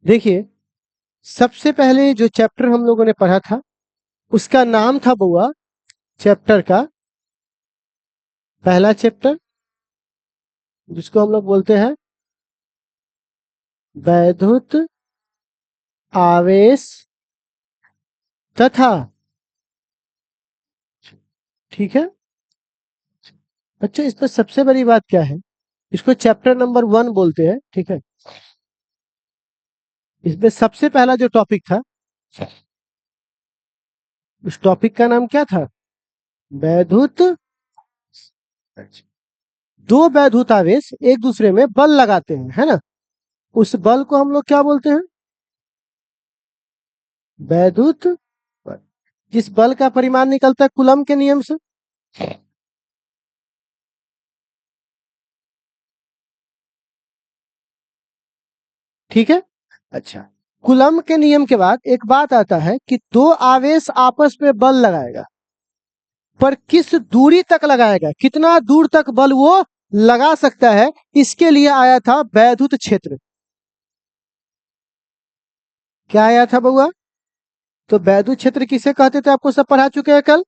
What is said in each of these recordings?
देखिए, सबसे पहले जो चैप्टर हम लोगों ने पढ़ा था उसका नाम था बउआ, चैप्टर का पहला चैप्टर जिसको हम लोग बोलते हैं वैद्युत आवेश तथा, ठीक है बच्चों। इसमें सबसे बड़ी बात क्या है, इसको चैप्टर नंबर 1 बोलते हैं, ठीक है। इसमें सबसे पहला जो टॉपिक था, उस टॉपिक का नाम क्या था? वैद्युत, दो वैद्युत आवेश एक दूसरे में बल लगाते हैं, है ना। उस बल को हम लोग क्या बोलते हैं? वैद्युत बल। जिस बल का परिमाण निकलता है कूलम के नियम से, ठीक है। अच्छा, कूलम के नियम के बाद एक बात आता है कि दो आवेश आपस में बल लगाएगा, पर किस दूरी तक लगाएगा, कितना दूर तक बल वो लगा सकता है, इसके लिए आया था वैद्युत क्षेत्र। क्या आया था बउआ? तो वैद्युत क्षेत्र किसे कहते थे, आपको सब पढ़ा चुके हैं कल।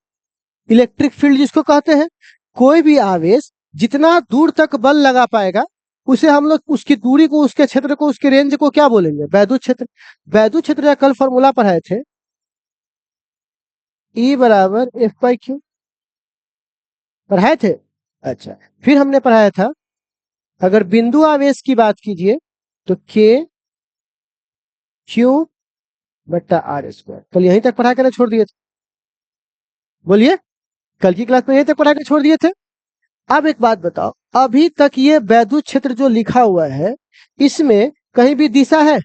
इलेक्ट्रिक फील्ड जिसको कहते हैं, कोई भी आवेश जितना दूर तक बल लगा पाएगा उसे हम लोग उसकी दूरी को, उसके क्षेत्र को, उसके रेंज को क्या बोलेंगे? वैद्युत क्षेत्र। वैद्युत क्षेत्र का कल फॉर्मूला पढ़ाए थे, E बराबर F/Q, पढ़ाए थे। अच्छा, फिर हमने पढ़ाया था अगर बिंदु आवेश की बात कीजिए तो Q/R²। कल यहीं तक पढ़ा कर छोड़ दिए थे, बोलिए। कल की क्लास में यहीं तक पढ़ा के छोड़ दिए थे। अब एक बात बताओ, अभी तक ये वैद्युत क्षेत्र जो लिखा हुआ है इसमें कहीं भी दिशा है?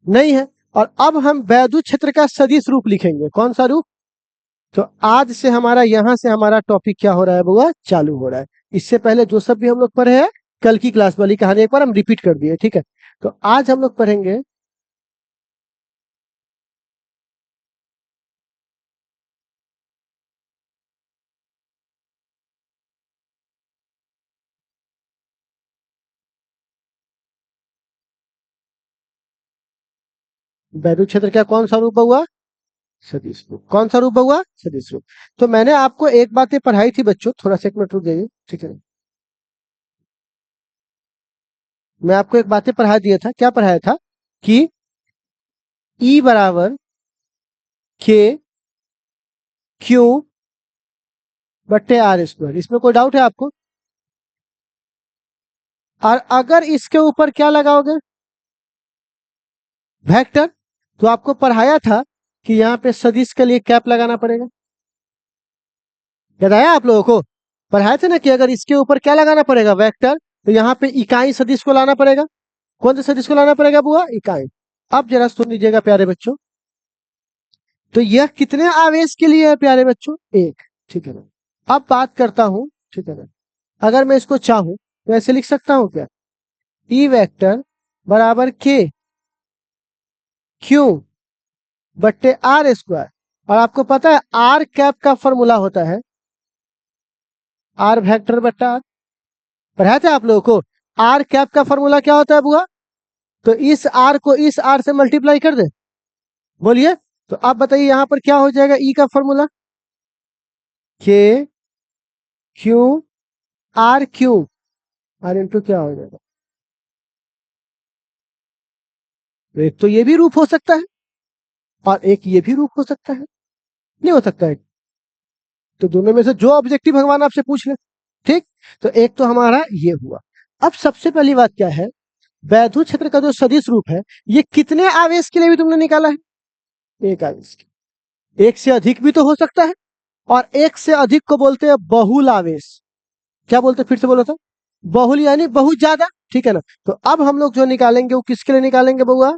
नहीं है। और अब हम वैद्युत क्षेत्र का सदिश रूप लिखेंगे। कौन सा रूप? तो आज से हमारा, यहां से हमारा टॉपिक क्या हो रहा है बुआ, चालू हो रहा है। इससे पहले जो सब भी हम लोग पढ़े हैं कल की क्लास वाली कहानी एक बार हम रिपीट कर दिए, ठीक है। तो आज हम लोग पढ़ेंगे वैद्युत क्षेत्र का कौन सा रूप हुआ, सदिश रूप। कौन सा रूप हुआ, सदिश रूप। तो मैंने आपको एक बातें पढ़ाई थी बच्चों, थोड़ा सा एक मिनट रुक जाइए, ठीक है। मैं आपको एक बातें पढ़ा दिया था, क्या पढ़ाया था कि E बराबर KQ/R²। इसमें कोई डाउट है आपको? और अगर इसके ऊपर क्या लगाओगे, वेक्टर, तो आपको पढ़ाया था कि यहाँ पे सदिश के लिए कैप लगाना पड़ेगा। याद आया आप लोगों को? पढ़ाए थे ना कि अगर इसके ऊपर क्या लगाना पड़ेगा, वेक्टर, तो यहाँ पे इकाई सदिश को लाना पड़ेगा। कौन से सदिश को लाना पड़ेगा बुआ? इकाई। अब जरा सुन लीजिएगा प्यारे बच्चों, तो यह कितने आवेश के लिए है प्यारे बच्चों? एक, ठीक है ना। अब बात करता हूं, ठीक है ना, अगर मैं इसको चाहूं तो ऐसे लिख सकता हूं क्या, ई वेक्टर बराबर KQ/R²। और आपको पता है आर कैप का फॉर्मूला होता है R/R। पढ़ाया था आप लोगों को आर कैप का फॉर्मूला क्या होता है बुआ? तो इस आर को इस आर से मल्टीप्लाई कर दे, बोलिए। तो आप बताइए यहां पर क्या हो जाएगा, ई का फॉर्मूला KQ/R³ आर इंटू क्या हो जाएगा। तो एक तो ये भी रूप हो सकता है और एक ये भी रूप हो सकता है, नहीं हो सकता है? तो दोनों में से जो ऑब्जेक्टिव भगवान आपसे पूछ ले, ठीक। तो एक तो हमारा ये हुआ। अब सबसे पहली बात क्या है, वैद्युत क्षेत्र का जो सदिश रूप है ये कितने आवेश के लिए भी तुमने निकाला है? एक आवेश के। एक से अधिक भी तो हो सकता है, और एक से अधिक को बोलते हैं बहुल आवेश। क्या बोलते हैं, फिर से बोलो तो? बहुल यानी बहुत ज्यादा, ठीक है ना। तो अब हम लोग जो निकालेंगे वो किसके लिए निकालेंगे बउआ?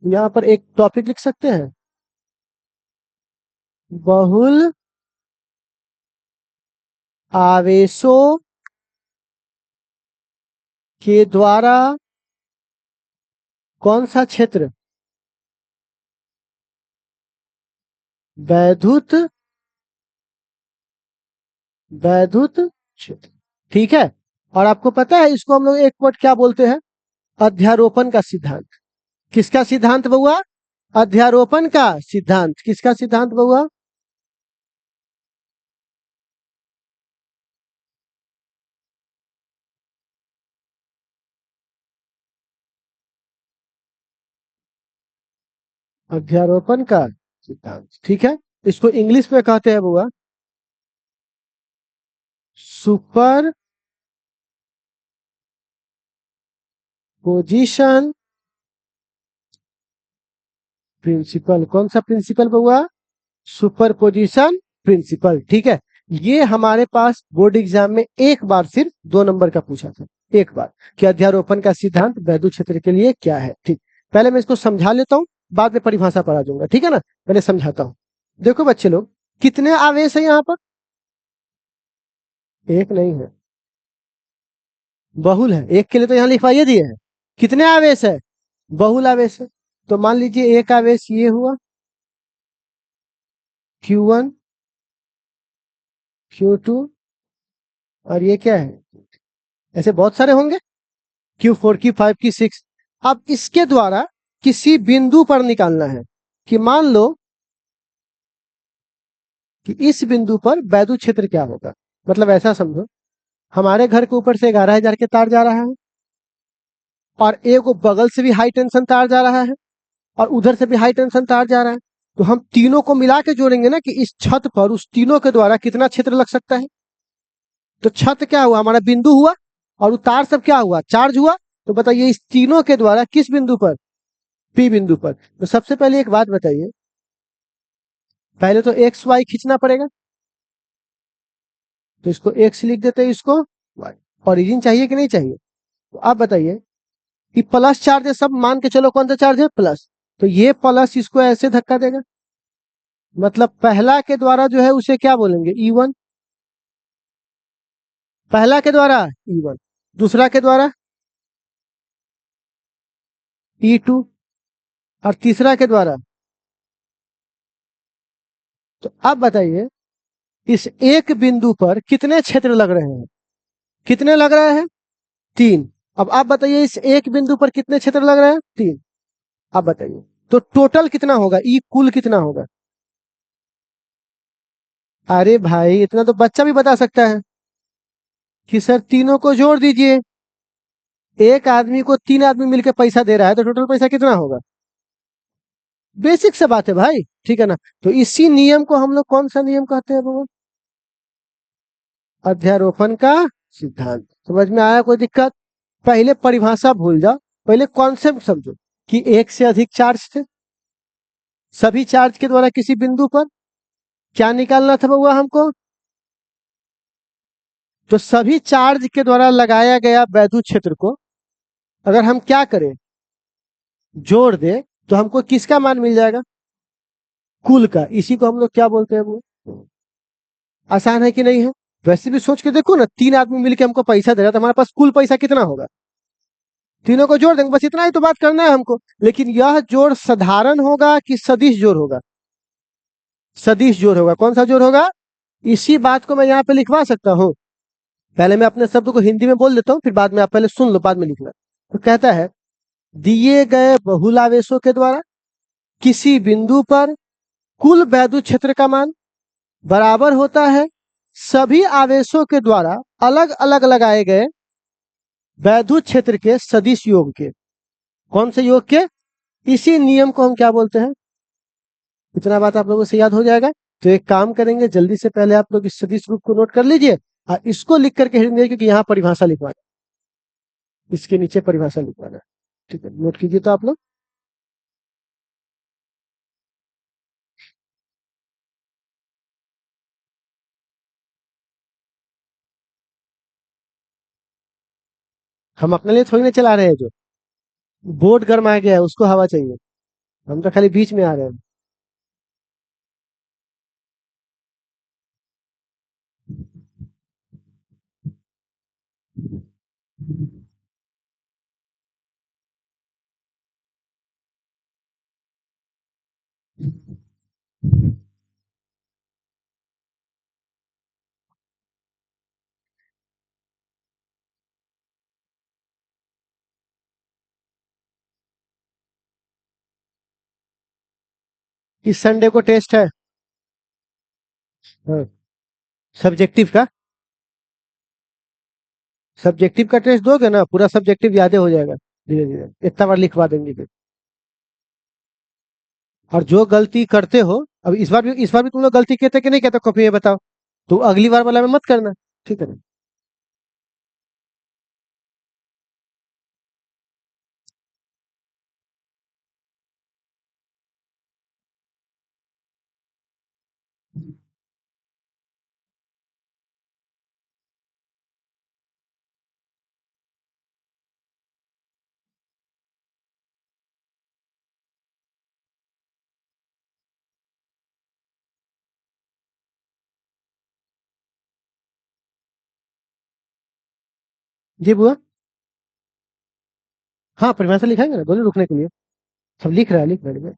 यहाँ पर एक टॉपिक लिख सकते हैं, बहुल आवेशों के द्वारा कौन सा क्षेत्र वैद्युत वैद्युत क्षेत्र, ठीक है। और आपको पता है इसको हम लोग एक वर्ड क्या बोलते हैं, अध्यारोपण का सिद्धांत। किसका सिद्धांत बउआ? अध्यारोपण का सिद्धांत। किसका सिद्धांत बउआ? अध्यारोपण का सिद्धांत, ठीक है। इसको इंग्लिश में कहते हैं बउआ सुपर पोजिशन प्रिंसिपल। कौन सा प्रिंसिपल बउआ? सुपर पोजिशन प्रिंसिपल, ठीक है। ये हमारे पास बोर्ड एग्जाम में एक बार सिर्फ 2 नंबर का पूछा था, एक बार, कि अध्यारोपण का सिद्धांत वैद्युत क्षेत्र के लिए क्या है। ठीक, पहले मैं इसको समझा लेता हूं, बाद में परिभाषा पर आ जाऊंगा, ठीक है ना। पहले समझाता हूं। देखो बच्चे लोग, कितने आवेश है यहाँ पर? एक नहीं है, बहुल है। एक के लिए तो यहाँ लिखवाइए दिए है। कितने आवेश है? बहुल आवेश है। तो मान लीजिए एक आवेश ये हुआ Q1, Q2, और ये क्या है? ऐसे बहुत सारे होंगे, Q4, Q5, Q6। अब इसके द्वारा किसी बिंदु पर निकालना है कि मान लो कि इस बिंदु पर वैद्युत क्षेत्र क्या होगा। मतलब ऐसा समझो, हमारे घर के ऊपर से 11,000 के तार जा रहा है, और एक वो बगल से भी हाई टेंशन तार जा रहा है, और उधर से भी हाई टेंशन तार जा रहा है। तो हम तीनों को मिला के जोड़ेंगे ना कि इस छत पर उस तीनों के द्वारा कितना क्षेत्र लग सकता है। तो छत क्या हुआ? हमारा बिंदु हुआ, और वो तार सब क्या हुआ? चार्ज हुआ। तो बताइए इस तीनों के द्वारा किस बिंदु पर? पी बिंदु पर। तो सबसे पहले एक बात बताइए, पहले तो एक्स वाई खींचना पड़ेगा, तो इसको एक्स लिख देते हैं, इसको वाई। ओरिजिन चाहिए कि नहीं चाहिए? तो आप बताइए कि प्लस चार्ज है, सब मान के चलो कौन सा चार्ज है? प्लस। तो ये प्लस इसको ऐसे धक्का देगा, मतलब पहला के द्वारा जो है उसे क्या बोलेंगे? E1। पहला के द्वारा E1, दूसरा के द्वारा E2, और तीसरा के द्वारा। तो अब बताइए इस एक बिंदु पर कितने क्षेत्र लग रहे हैं? कितने लग रहे हैं? 3। अब आप बताइए इस एक बिंदु पर कितने क्षेत्र लग रहे हैं? 3। आप बताइए तो टोटल कितना होगा? ई कुल कितना होगा? अरे भाई इतना तो बच्चा भी बता सकता है कि सर तीनों को जोड़ दीजिए। एक आदमी को 3 आदमी मिलकर पैसा दे रहा है, तो टोटल पैसा कितना होगा? बेसिक सा बात है भाई, ठीक है ना। तो इसी नियम को हम लोग कौन सा नियम कहते हैं बाबा? अध्यारोपण का सिद्धांत। समझ में आया? कोई दिक्कत? पहले परिभाषा भूल जाओ, पहले कॉन्सेप्ट समझो कि एक से अधिक चार्ज थे, सभी चार्ज के द्वारा किसी बिंदु पर क्या निकालना था बउआ हमको? तो सभी चार्ज के द्वारा लगाया गया वैद्युत क्षेत्र को अगर हम क्या करें, जोड़ दे, तो हमको किसका मान मिल जाएगा? कुल का। इसी को हम लोग क्या बोलते हैं वो? आसान है कि नहीं है? वैसे भी सोच के देखो ना, 3 आदमी मिलकर हमको पैसा दे रहा है, तो हमारे पास कुल पैसा कितना होगा? तीनों को जोड़ देंगे, बस इतना ही तो बात करना है हमको। लेकिन यह जोड़ साधारण होगा कि सदिश जोड़ होगा? सदिश जोड़ होगा। कौन सा जोड़ होगा? इसी बात को मैं यहाँ पे लिखवा सकता हूँ। पहले मैं अपने शब्द को हिंदी में बोल देता हूँ, फिर बाद में आप पहले सुन लो, बाद में लिखना। तो कहता है, दिए गए बहुलावेशों के द्वारा किसी बिंदु पर कुल वैद्युत क्षेत्र का मान बराबर होता है सभी आवेशों के द्वारा अलग अलग लगाए गए वैद्युत क्षेत्र के सदिश योग के। कौन से योग के? इसी नियम को हम क्या बोलते हैं? इतना बात आप लोगों से याद हो जाएगा। तो एक काम करेंगे, जल्दी से पहले आप लोग इस सदिश रूप को नोट कर लीजिए, और इसको लिख करके हिड़िए, क्योंकि यहाँ परिभाषा लिखवाना, इसके नीचे परिभाषा लिखवाना। ठीक है, नोट कीजिए तो आप लोग। हम अपने लिए थोड़ी ना चला रहे हैं, जो बोर्ड गर्म आ गया है उसको हवा चाहिए। हम तो खाली बीच में आ रहे हैं। इस संडे को टेस्ट है। हाँ, सब्जेक्टिव का। सब्जेक्टिव का टेस्ट दोगे ना, पूरा सब्जेक्टिव याद हो जाएगा धीरे धीरे, इतना बार लिखवा देंगे फिर। और जो गलती करते हो, अब इस बार भी तुम लोग गलती कहते कि नहीं कहते कॉपी में बताओ, तो अगली बार वाला में मत करना, ठीक है ना। जी बुआ। हाँ, परिभाषा लिखाएंगे ना, बोले रुकने के लिए। सब लिख रहा है।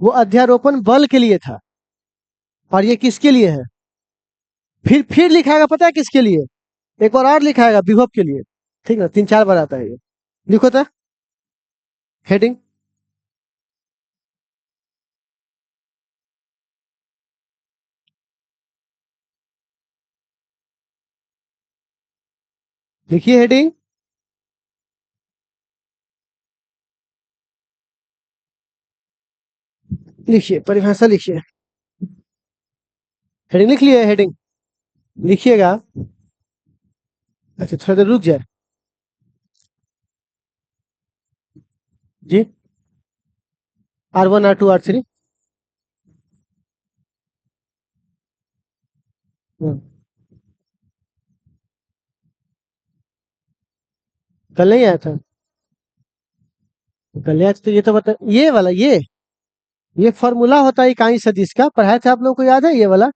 वो अध्यारोपण बल के लिए था, और ये किसके लिए है? फिर लिखाएगा, पता है किसके लिए? एक बार और लिखाएगा, विभव के लिए। ठीक है, 3-4 बार आता है ये। लिखो था हेडिंग। लिखिए हेडिंग। लिखिए परिभाषा, लिखिए। हेडिंग लिख लिए? हेडिंग लिखिएगा। अच्छा, थोड़ा देर रुक जाए। जी। R1 R2 R3। कल नहीं आया था? कल आया था तो ये तो बता, ये वाला, ये फॉर्मूला होता है इकाई सदिश का, पढ़ाए थे आप लोगों को, याद है ये वाला?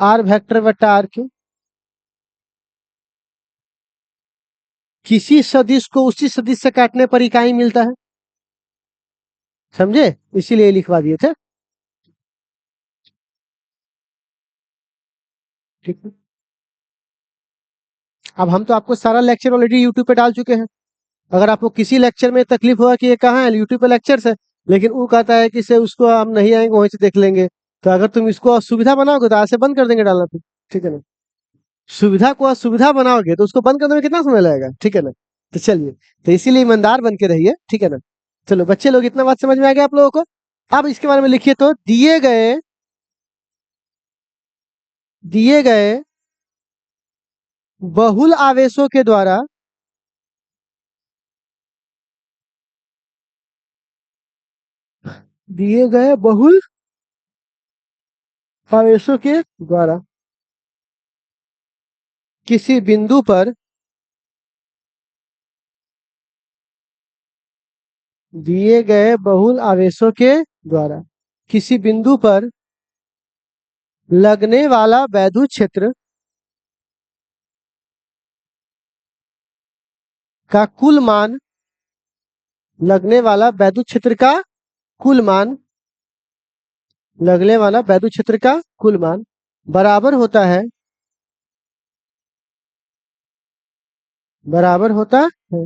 आर वेक्टर बट्टा आर क्यू। किसी सदिश को उसी सदिश से काटने पर इकाई मिलता है, समझे? इसीलिए लिखवा दिए थे। ठीक है। अब हम तो आपको सारा लेक्चर ऑलरेडी यूट्यूब पे डाल चुके हैं। अगर आपको किसी लेक्चर में तकलीफ हुआ कि ये कहाँ है, यूट्यूब पे लेक्चर्स है, लेकिन वो कहता है कि से उसको हम नहीं आएंगे, वहीं से देख लेंगे, तो अगर तुम इसको असुविधा बनाओगे तो आज से बंद कर देंगे डालना फिर। ठीक है ना। सुविधा को असुविधा बनाओगे तो उसको बंद करने में कितना समय लगेगा, ठीक है ना। तो चलिए, तो इसीलिए ईमानदार बन के रहिए, ठीक है ना। चलो बच्चे लोग, इतना बात समझ में आ गया आप लोगों को? अब इसके बारे में लिखिए, तो दिए गए बहुल आवेशों के द्वारा, दिए गए बहुल आवेशों के द्वारा किसी बिंदु पर, दिए गए बहुल आवेशों के द्वारा किसी बिंदु पर लगने वाला वैद्युत क्षेत्र का कुल मान, लगने वाला वैद्युत क्षेत्र का कुल मान, लगने वाला वैद्युत क्षेत्र का कुल मान बराबर होता है, बराबर होता है,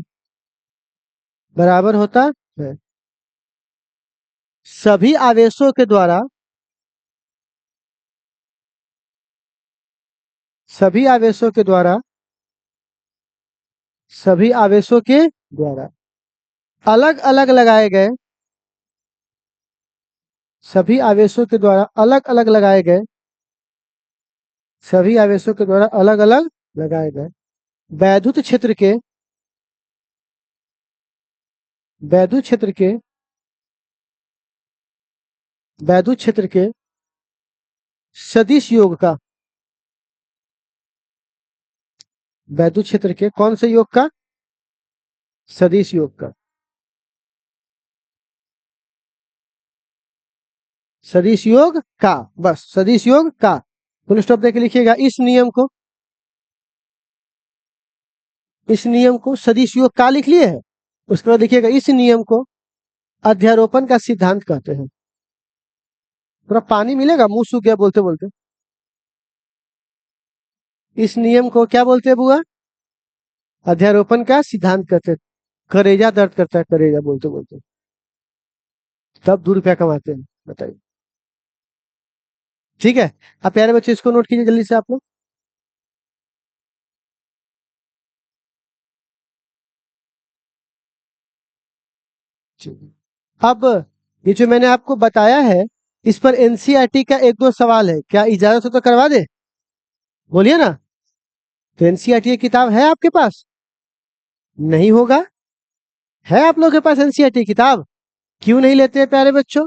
बराबर होता है सभी आवेशों के द्वारा, सभी आवेशों के द्वारा, सभी आवेशों के द्वारा अलग अलग लगाए गए, सभी आवेशों के द्वारा अलग अलग लगाए गए, सभी आवेशों के द्वारा अलग अलग लगाए गए वैद्युत क्षेत्र के, वैद्युत क्षेत्र के, वैद्युत क्षेत्र के सदिश योग का, वैद्युत क्षेत्र के कौन से योग का? सदिश योग का, सदिश योग का, बस सदिश योग का। फुल स्टॉप देके लिखिएगा इस नियम को, इस नियम को सदिश योग का लिख लिए है। उसके बाद लिखिएगा इस नियम को अध्यारोपण का सिद्धांत कहते हैं। पूरा पानी मिलेगा, मुंह सूख गया बोलते बोलते। इस नियम को क्या बोलते हैं बुआ? अध्यारोपण का सिद्धांत कहते हैं। करेजा दर्द करता है, करेजा बोलते बोलते। तब 2 रुपया कमाते हैं, बताइए। ठीक है। अब प्यारे बच्चे इसको नोट कीजिए जल्दी से आप लोग। अब ये जो मैंने आपको बताया है, इस पर एनसीईआरटी का एक दो सवाल है, क्या इजाजत हो तो करवा दे? बोलिए ना। तो एनसीईआरटी की किताब है आपके पास? नहीं होगा। है आप लोगों के पास एनसीईआरटी किताब? क्यों नहीं लेते हैं प्यारे बच्चों?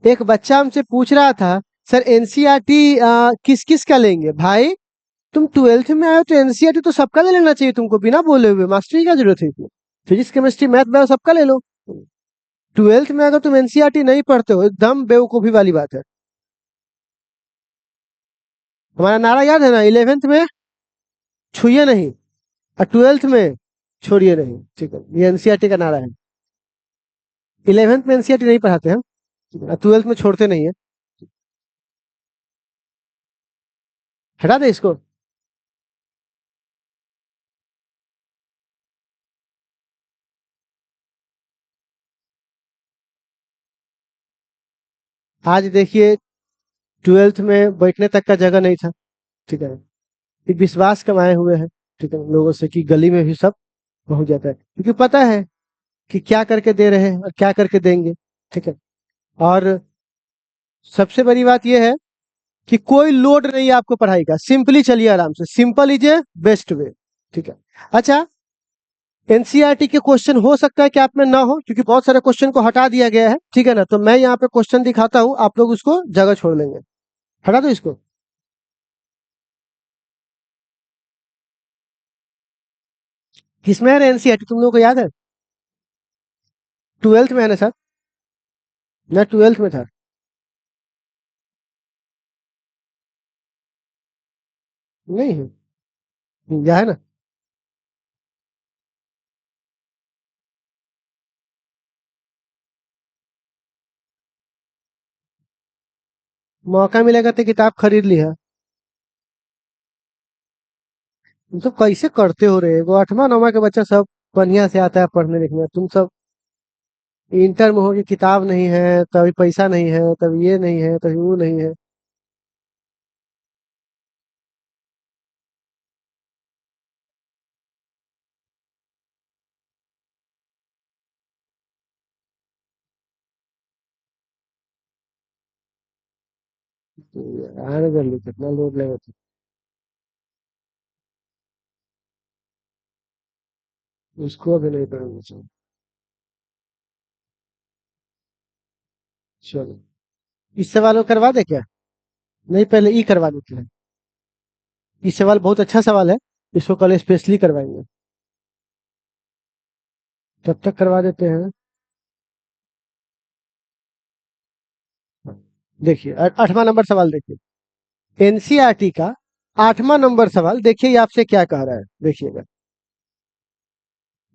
एक बच्चा हमसे पूछ रहा था, सर एनसीईआरटी किस किस का लेंगे? भाई तुम 12th में आए हो तो एनसीईआरटी तो सबका ले लेना चाहिए तुमको, बिना बोले हुए मास्टरी की क्या जरूरत है इसमें? फिजिक्स केमिस्ट्री मैथ बायो सबका ले लो। 12th में अगर तुम एनसीईआरटी नहीं पढ़ते हो, एकदम बेवकूफी वाली बात है। हमारा नारा याद है ना, 11th में छुइए नहीं और 12th में छोड़िए नहीं। ठीक है, ये एनसीईआरटी का नारा है। 11th में एनसीईआरटी नहीं पढ़ाते हैं, 12th में छोड़ते नहीं है। हटा दे इसको। आज देखिए 12th में बैठने तक का जगह नहीं था। ठीक है। एक विश्वास कमाए हुए हैं, ठीक है, लोगों से कि गली में भी सब पहुंच जाता है, क्योंकि पता है कि क्या करके दे रहे हैं और क्या करके देंगे। ठीक है। और सबसे बड़ी बात यह है कि कोई लोड नहीं है आपको पढ़ाई का, सिंपली चलिए आराम से, simple is a best way. ठीक है। अच्छा, एनसीईआरटी के क्वेश्चन हो सकता है कि आप में ना हो, क्योंकि बहुत सारे क्वेश्चन को हटा दिया गया है। ठीक है ना, तो मैं यहाँ पे क्वेश्चन दिखाता हूँ, आप लोग उसको जगह छोड़ लेंगे। हटा दो इसको। किसमें है एनसीईआरटी, तुम लोगों को याद है? 12th में है ना सर? मैं 12th में था। नहीं है? यह है ना। मौका मिलेगा तो किताब खरीद ली है। तुम सब कैसे करते हो रे? वो 8वां 9वां के बच्चा सब बढ़िया से आता है पढ़ने लिखने, तुम सब इंटर में हो कि किताब नहीं है, तभी पैसा नहीं है, तभी ये नहीं है, तभी वो नहीं है। आने कर ली, कितना लोड लेगा तो। उसको अभी नहीं पढ़ना चाहिए। चलो, इस सवाल को करवा दे क्या? नहीं, पहले ई करवा देते हैं। ये सवाल बहुत अच्छा सवाल है, इसको कल स्पेशली करवाएंगे। तब तक करवा देते हैं। देखिए 8वां नंबर सवाल देखिए। एनसीईआरटी का 8वां नंबर सवाल देखिए, ये आपसे क्या कह रहा है, देखिएगा।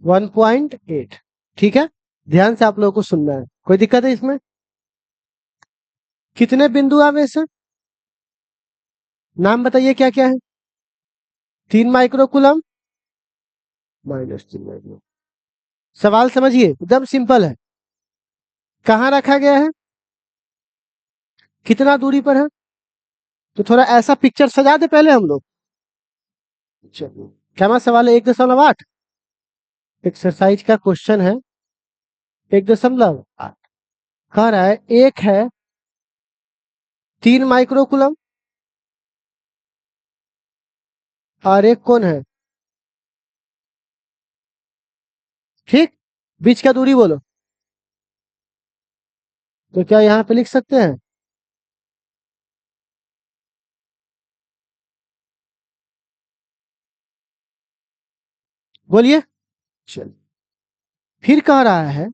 1.8। ठीक है। ध्यान से आप लोगों को सुनना है, कोई दिक्कत है इसमें? कितने बिंदु आवेश है? नाम बताइए क्या क्या है? 3 माइक्रो कूलम, -3 माइक्रो। सवाल समझिए, एकदम सिंपल है। कहाँ रखा गया है? कितना दूरी पर है? तो थोड़ा ऐसा पिक्चर सजा दे पहले हम लोग। चलिए, क्या सवाल है? 1.8। एक्सरसाइज का क्वेश्चन है। 1.8 कह रहा है, एक है 3 माइक्रो कूलम और एक कौन है? ठीक। बीच का दूरी बोलो। तो क्या यहाँ पे लिख सकते हैं? बोलिए। चलिए, फिर कह रहा है,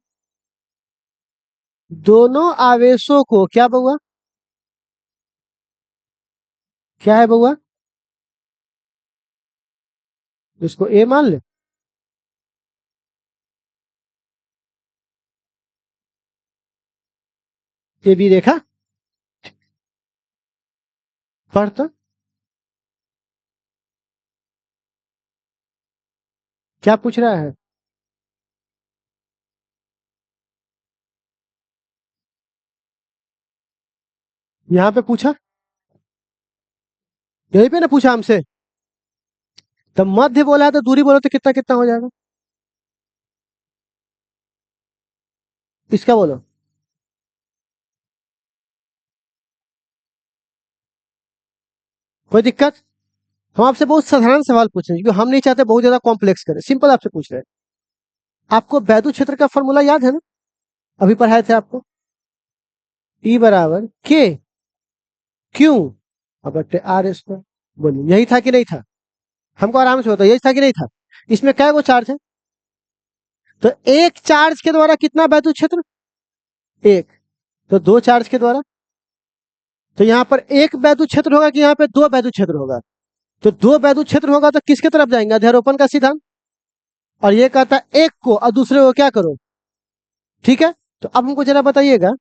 दोनों आवेशों को क्या बउआ? क्या है बउआ? इसको ए मान ले। ए बी रेखा। पढ़ तो। क्या पूछ रहा है? यहाँ पे पूछा, यहीं पे ना पूछा हमसे, तो मध्य बोला है तो दूरी बोलो तो कितना कितना हो जाएगा, इसका बोलो। कोई दिक्कत? हम आपसे बहुत साधारण सवाल पूछ रहे हैं क्योंकि हम नहीं चाहते बहुत ज्यादा कॉम्प्लेक्स करें, सिंपल आपसे पूछ रहे हैं। आपको वैद्युत क्षेत्र का फॉर्मूला याद है ना, अभी पढ़ाए थे आपको, ई बराबर के क्यू अब बट्टे आर स्क्वायर। बोलिए यही था कि नहीं था? हमको आराम से बताओ, यही था कि नहीं था? इसमें क्या वो चार्ज है? तो एक चार्ज के द्वारा कितना वैद्युत क्षेत्र? एक। तो दो चार्ज के द्वारा, तो यहाँ पर एक वैद्युत क्षेत्र होगा कि यहाँ पे दो वैद्युत क्षेत्र होगा? तो दो वैद्युत क्षेत्र होगा तो किसके तरफ जाएंगे? अध्यारोपण का सिद्धांत। और ये कहता है एक को और दूसरे को क्या करो, ठीक है। तो अब हमको जरा बताइएगा,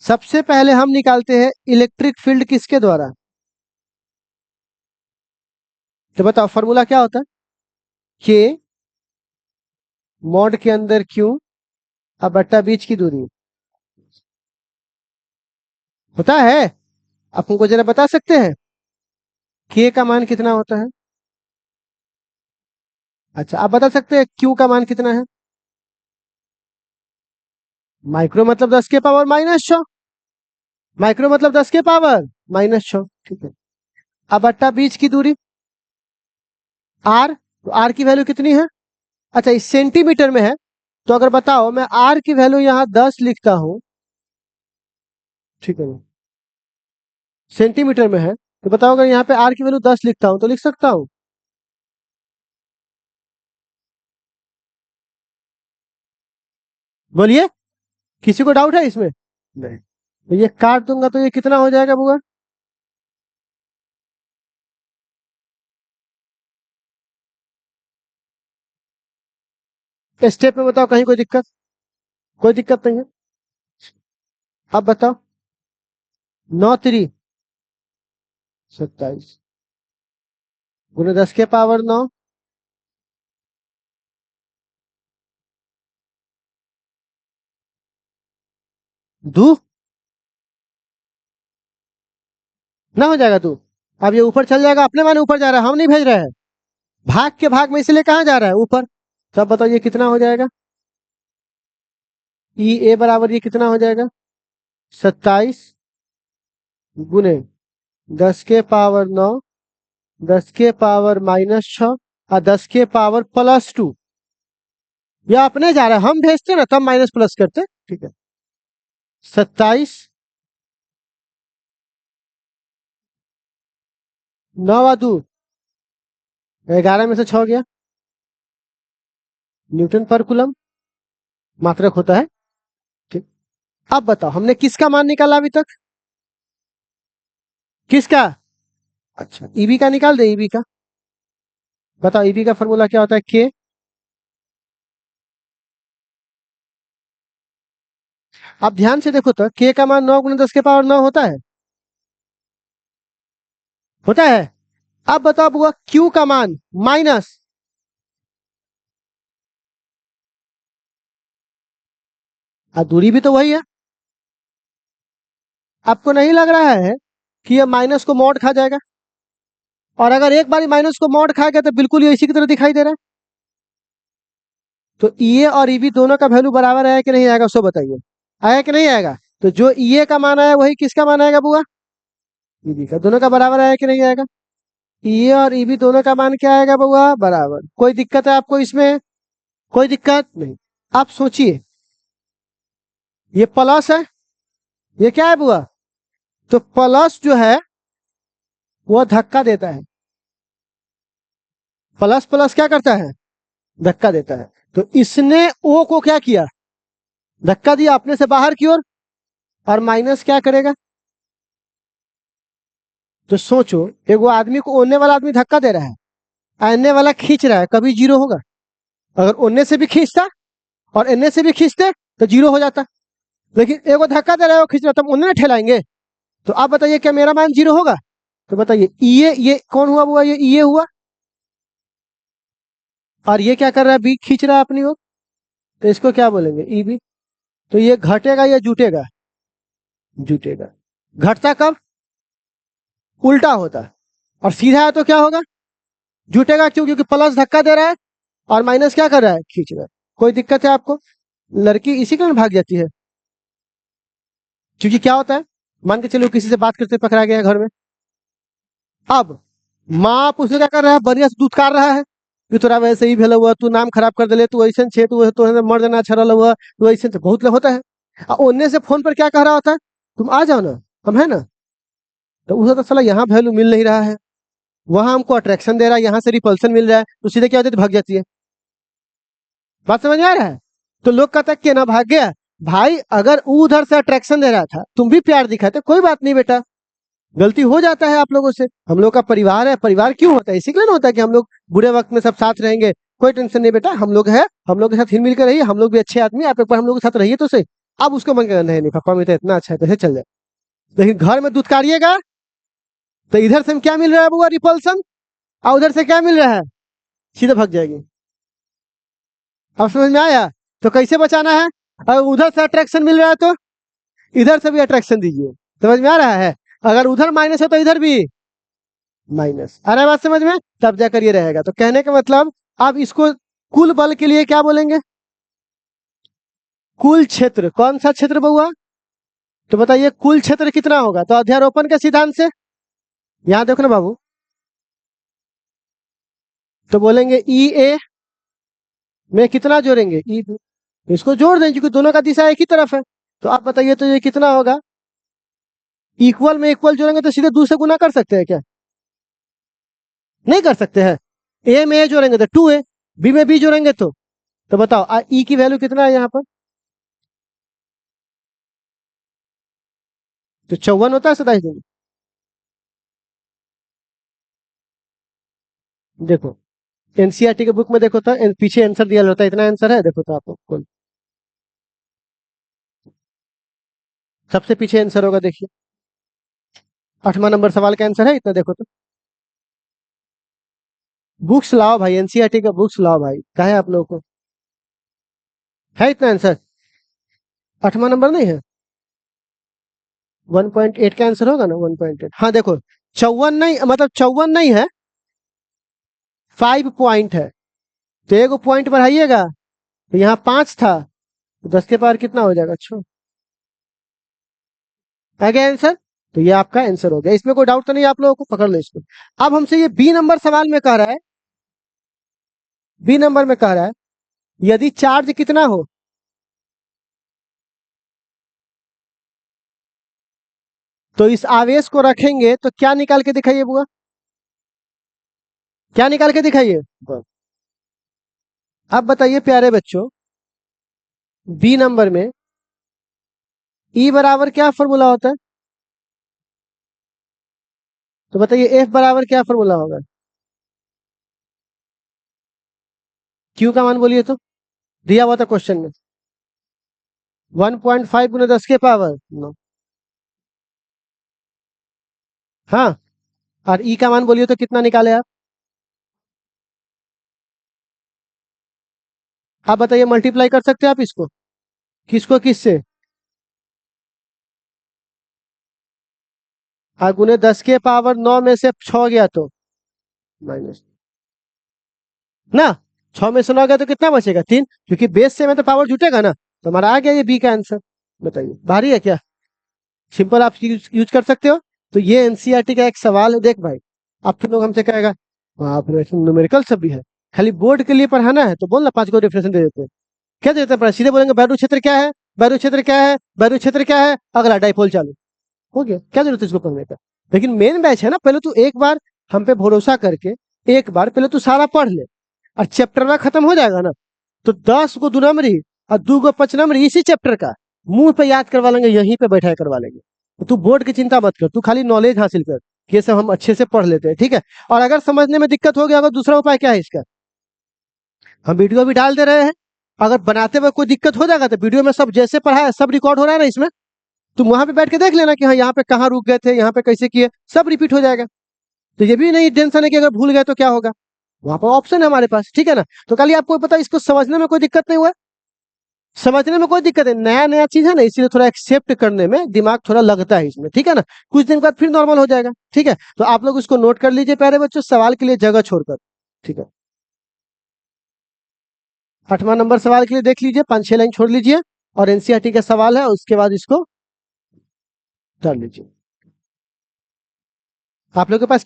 सबसे पहले हम निकालते हैं इलेक्ट्रिक फील्ड किसके द्वारा? तो बताओ फॉर्मूला क्या होता है? के मॉड के अंदर क्यू अब बट्टा बीच की दूरी होता है। आप हमको जरा बता सकते हैं के का मान कितना होता है? अच्छा आप बता सकते हैं क्यू का मान कितना है? माइक्रो मतलब 10 के पावर -6। माइक्रो मतलब 10 के पावर -6, ठीक है। अब बट्टा बीच की दूरी आर, तो आर की वैल्यू कितनी है? अच्छा इस सेंटीमीटर में है, तो अगर बताओ मैं आर की वैल्यू यहाँ 10 लिखता हूँ, ठीक है, सेंटीमीटर में है, तो बताओ अगर यहाँ पे आर की वैल्यू 10 लिखता हूँ तो लिख सकता हूँ? बोलिए, किसी को डाउट है इसमें? नहीं। तो ये काट दूंगा तो ये कितना हो जाएगा बुआ? स्टेप में बताओ, कहीं कोई दिक्कत? कोई दिक्कत नहीं है। अब बताओ, 9×3 = 27 गुने 10 के पावर 9, दू ना हो जाएगा तू? अब ये ऊपर चल जाएगा, अपने माने ऊपर जा रहा है, हम नहीं भेज रहे हैं। भाग के भाग में इसलिए कहाँ जा रहा है? ऊपर। तब बताओ ये कितना हो जाएगा? ई ए बराबर ये कितना हो जाएगा? 27 गुने 10 के पावर 9, 10 के पावर -6 और 10 के पावर+2। ये अपने जा रहा है, हम भेजते ना तब माइनस प्लस करते, ठीक है। 27, 9 और 2 11 में से 6 गया, न्यूटन पर कूलम मात्रक होता है, ठीक। अब बताओ हमने किसका मान निकाला अभी तक? किसका? अच्छा ईबी का निकाल दे, ईबी का बताओ, ईबी का फॉर्मूला क्या होता है? के। अब ध्यान से देखो तो के का मान 9 × 10 के पावर 9 होता है, होता है। अब बताओ बुआ क्यू का मान माइनस, और दूरी भी तो वही है। आपको नहीं लग रहा है कि ये माइनस को मॉड खा जाएगा? और अगर एक बार माइनस को मॉड खाएगा तो बिल्कुल ये इसी की तरह दिखाई दे रहा है। तो ईए और ईबी दोनों का वैल्यू बराबर आया कि नहीं आएगा, सो बताइए, आया कि नहीं आएगा? तो जो ईए का मान आया वही किसका मान आएगा बुआ? ईबी का। दोनों का बराबर आया कि नहीं आएगा? ईए और ईबी दोनों का मान क्या आएगा बुआ? बराबर। कोई दिक्कत है आपको इसमें? कोई दिक्कत नहीं। आप सोचिए, ये प्लस है, ये क्या है बुआ? तो प्लस जो है वो धक्का देता है, प्लस प्लस क्या करता है? धक्का देता है। तो इसने ओ को क्या किया? धक्का दिया अपने से बाहर की ओर, और माइनस क्या करेगा? तो सोचो, एक वो आदमी को ओढ़ने वाला आदमी धक्का दे रहा है, आने वाला खींच रहा है, कभी जीरो होगा? अगर ओढ़ने से भी खींचता और एने से भी खींचते तो जीरो हो जाता। लेकिन एक वो धक्का दे रहा है, वो खींच रहा है, तब उन्हें ठेलाएंगे। तो आप बताइए क्या मेरा मान जीरो होगा? तो बताइए ये कौन हुआ? ये हुआ। और ये क्या कर रहा है? बी खींच रहा है अपनी ओर, तो इसको क्या बोलेंगे? ईबी। तो ये घटेगा या जुटेगा? जुटेगा। घटता कब? उल्टा होता है। और सीधा है तो क्या होगा? जुटेगा। क्यों? क्योंकि प्लस धक्का दे रहा है और माइनस क्या कर रहा है? खींच रहा है। कोई दिक्कत है आपको? लड़की इसी कारण भाग जाती है। क्योंकि क्या होता है, मान के चलो किसी से बात करते पकड़ा गया घर में, अब माँ उसने क्या कर रहा है? बढ़िया से दुत्कार रहा है कि तोरा वैसे ही भेल हुआ, तू नाम खराब कर दिले, तू ऐसे छे, तू मर देना छरल हुआ, तू ऐसे, तो बहुत होता है। ओन्ने से फोन पर क्या कह रहा होता है? तुम आ जाओ ना, हम है ना। तो उसे तो साला यहाँ वैल्यू मिल नहीं रहा है, वहां हमको अट्रैक्शन दे रहा है, यहाँ से रिपल्सन मिल रहा है, तो सीधे क्या होती है? भाग जाती है। बात समझ में आ रहा है? तो लोग कहता है कि ना भाग गया। भाई अगर वो उधर से अट्रैक्शन दे रहा था, तुम भी प्यार दिखाते, कोई बात नहीं बेटा, गलती हो जाता है आप लोगों से। हम लोग का परिवार है, परिवार क्यों होता है? इसी के लिए ना होता है कि हम लोग बुरे वक्त में सब साथ रहेंगे। कोई टेंशन नहीं बेटा, हम लोग है, हम लोग के साथ हिल मिल कर रहिए, हम लोग भी अच्छे आदमी, आप एक बार हम लोग के साथ रहिए तो सही। अब उसको मन कर नहीं नहीं पापा में तो इतना अच्छा है, कैसे चल जाए। लेकिन घर में दुत्कारिएगा तो इधर से क्या मिल रहा है? बुआ रिपल्सन। और उधर से क्या मिल रहा है? सीधे भाग जाएगी। अब समझ में आया? तो कैसे बचाना है? अगर उधर से अट्रैक्शन मिल रहा है तो इधर से भी अट्रैक्शन दीजिए। समझ में आ रहा है? अगर उधर माइनस है तो इधर भी माइनस। आ रहा है बात समझ में? तब जाकर ये रहेगा। तो कहने का मतलब, आप इसको कुल बल के लिए क्या बोलेंगे? कुल क्षेत्र। कौन सा क्षेत्र बउआ? तो बताइए कुल क्षेत्र कितना होगा? तो अध्यारोपण के सिद्धांत से यहां देखो ना बाबू, तो बोलेंगे ई ए में कितना जोड़ेंगे? E B. इसको जोड़ दें क्योंकि दोनों का दिशा एक ही तरफ है। तो आप बताइए तो ये कितना होगा? इक्वल में इक्वल जोड़ेंगे तो सीधे 2 से गुना कर सकते हैं क्या? नहीं कर सकते हैं। ए में ए जोड़ेंगे तो 2a, बी में बी जोड़ेंगे तो बताओ ई की वैल्यू कितना है यहाँ पर? तो 54 होता है 27 दिन। देखो एनसीईआरटी के बुक में देखो तो पीछे आंसर दिया होता है, इतना आंसर है, देखो तो आपको सबसे पीछे आंसर होगा, देखिए 8वां नंबर सवाल का आंसर है इतना, देखो तो। बुक्स लाओ भाई, एनसीईआरटी का बुक्स लाओ भाई, कहा है आप लोगों को है इतना आंसर? 8वां नंबर नहीं है? 1.8 का आंसर होगा ना, 1.8। हाँ देखो 54 नहीं, मतलब 54 नहीं है, 5 पॉइंट है। तो एक पॉइंट बढ़ाइएगा, तो यहाँ 5 था, तो 10 के पावर कितना हो जाएगा? 6। आ गया आंसर? तो ये आपका आंसर हो गया, इसमें कोई डाउट तो नहीं आप लोगों को? पकड़ लो इसको। अब हमसे ये बी नंबर सवाल में कह रहा है, बी नंबर में कह रहा है यदि चार्ज कितना हो, तो इस आवेश को रखेंगे तो क्या निकाल के दिखाइए बुआ? क्या निकाल के दिखाइए? अब बताइए प्यारे बच्चों, बी नंबर में ई बराबर क्या फॉर्मूला होता है? तो बताइए एफ बराबर क्या फॉर्मूला होगा? क्यू का मान बोलिए तो, दिया हुआ था क्वेश्चन में। 1.5 गुना 10 के पावर 9। हाँ, और ई का मान बोलिए तो कितना निकाले आप बताइए, मल्टीप्लाई कर सकते हैं आप इसको? किसको किससे? गुने 10 के पावर 9 में से 6 गया तो माइनस ना, 6 में से 9 गया तो कितना बचेगा? 3, क्योंकि बेस से में तो पावर जुटेगा ना। तो हमारा आ गया ये बी का आंसर। बताइए भारी है क्या? सिंपल आप यूज कर सकते हो। तो ये एनसीईआरटी का एक सवाल है। देख भाई, अब तुम लोग हमसे कहेगा बाप रे न्यूमेरिकल सब भी है, खाली बोर्ड के लिए पढ़ाना है तो बोल ना 5 को डिफरेंस दे देते हैं। क्या देते हैं? सीधे बोलेंगे बैरू क्षेत्र क्या है, बैरू क्षेत्र क्या है, बैरू क्षेत्र क्या है, अगला डाइपोल चालू, हो गया। क्या जरूरत है इसको पढ़ने का? लेकिन मेन बैच है ना, पहले तू एक बार हम पे भरोसा करके एक बार पहले तू सारा पढ़ ले, और चैप्टर में खत्म हो जाएगा ना, तो 10 को 2 नंबरी और 2 को 5 नंबरी इसी चैप्टर का मुंह पे याद करवा लेंगे, यहीं पे बैठा करवा लेंगे। तो तू बोर्ड की चिंता मत कर, तू खाली नॉलेज हासिल कर, ये सब हम अच्छे से पढ़ लेते हैं, ठीक है। और अगर समझने में दिक्कत हो गया, अगर दूसरा उपाय क्या है इसका, हम वीडियो भी डाल दे रहे हैं, अगर बनाते हुए कोई दिक्कत हो जाएगा तो वीडियो में सब जैसे पढ़ा है सब रिकॉर्ड हो रहा है ना इसमें, तुम वहां पे बैठ के देख लेना कि हाँ यहाँ पे कहाँ रुक गए थे, यहाँ पे कैसे किए, सब रिपीट हो जाएगा। तो ये भी नहीं टेंशन है कि अगर भूल गए तो क्या होगा, वहां पर ऑप्शन है हमारे पास, ठीक है ना। तो कल आपको पता इसको समझने में कोई दिक्कत नहीं हुआ? समझने में कोई दिक्कत है, नया नया चीज है ना, इसीलिए थोड़ा एक्सेप्ट करने में दिमाग थोड़ा लगता है इसमें, ठीक है ना। कुछ दिन बाद फिर नॉर्मल हो जाएगा, ठीक है। तो आप लोग इसको नोट कर लीजिए प्यारे बच्चों, सवाल के लिए जगह छोड़कर, ठीक है। 8वां नंबर सवाल के लिए देख लीजिए, 5-6 लाइन छोड़ लीजिए, और एनसीईआरटी का सवाल है, उसके बाद इसको कर लीजिए। आप लोग के पास